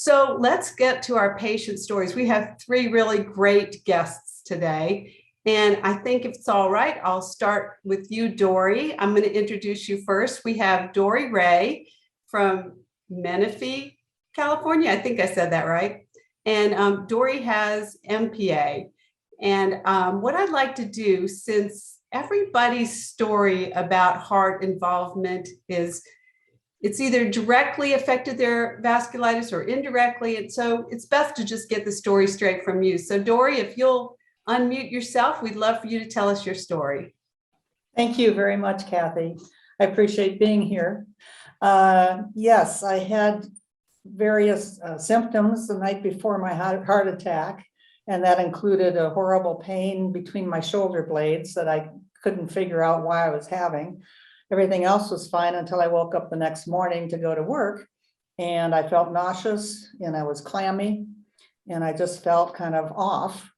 So let's get to our patient stories. We have three really great guests today. And I think if it's all right, I'll start with you, Dorie. I'm going to introduce you first. We have Dorie Ray from Menifee, California. I think I said that right. And Dorie has MPA. And what I'd like to do, since everybody's story about heart involvement is it's either directly affected their vasculitis or indirectly. And so it's best to just get the story straight from you. So Dorie, if you'll unmute yourself, we'd love for you to tell us your story. Thank you very much, Kathy. I appreciate being here. Yes, I had various symptoms the night before my heart attack, and that included a horrible pain between my shoulder blades that I couldn't figure out why I was having. Everything else was fine until I woke up the next morning to go to work, and I felt nauseous and I was clammy and I just felt kind of off.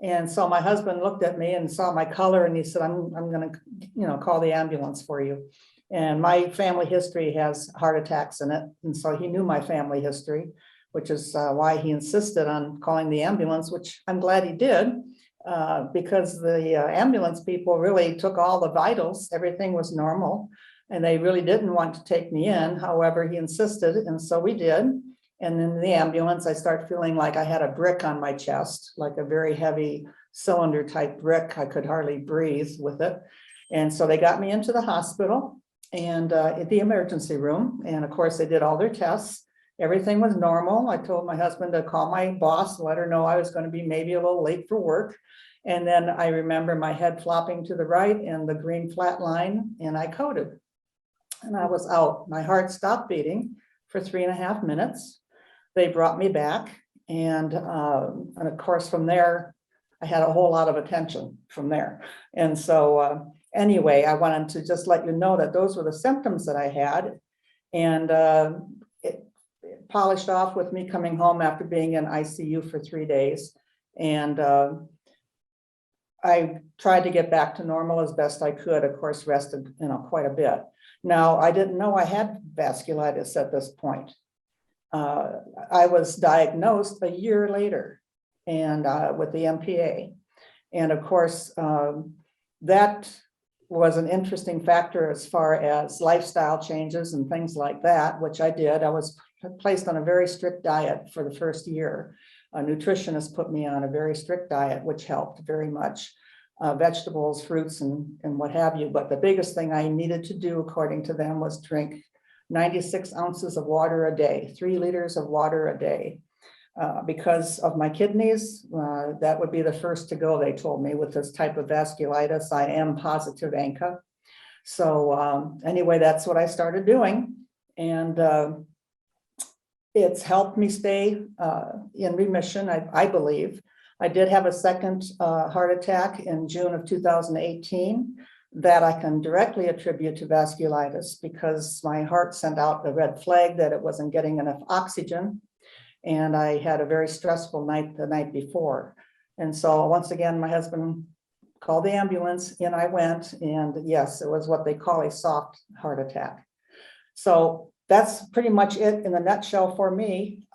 And so my husband looked at me and saw my color and he said, I'm going to, call the ambulance for you. And my family history has heart attacks in it. And so he knew my family history, which is why he insisted on calling the ambulance, which I'm glad he did. Because the ambulance people really took all the vitals, everything was normal, and they really didn't want to take me in. However, he insisted, and so we did. And in the ambulance, I started feeling like I had a brick on my chest, like a very heavy cylinder type brick. I could hardly breathe with it. And so they got me into the hospital and at the emergency room. And of course, they did all their tests. Everything was normal. I told my husband to call my boss, let her know I was going to be maybe a little late for work. And then I remember my head flopping to the right and the green flat line, and I coded. And I was out. My heart stopped beating for 3.5 minutes. They brought me back. And of course, from there, I had a whole lot of attention from there. And so anyway, I wanted to just let you know that those were the symptoms that I had. And it polished off with me coming home after being in ICU for 3 days. And I tried to get back to normal as best I could, of course, rested, quite a bit. Now, I didn't know I had vasculitis at this point. I was diagnosed a year later and with the MPA. And of course, that was an interesting factor as far as lifestyle changes and things like that, which I did. I was placed on a very strict diet for the first year. A nutritionist put me on a very strict diet, which helped very much. Vegetables, fruits, and what have you. But the biggest thing I needed to do, according to them, was drink 96 ounces of water a day, 3 liters of water a day. Because of my kidneys, that would be the first to go, they told me, with this type of vasculitis. I am positive ANCA. So anyway, that's what I started doing. And it's helped me stay in remission, I believe. I did have a second heart attack in June of 2018 that I can directly attribute to vasculitis because my heart sent out a red flag that it wasn't getting enough oxygen. And I had a very stressful night the night before. And so once again, my husband called the ambulance, in I went, and yes, it was what they call a soft heart attack. So that's pretty much it in a nutshell for me.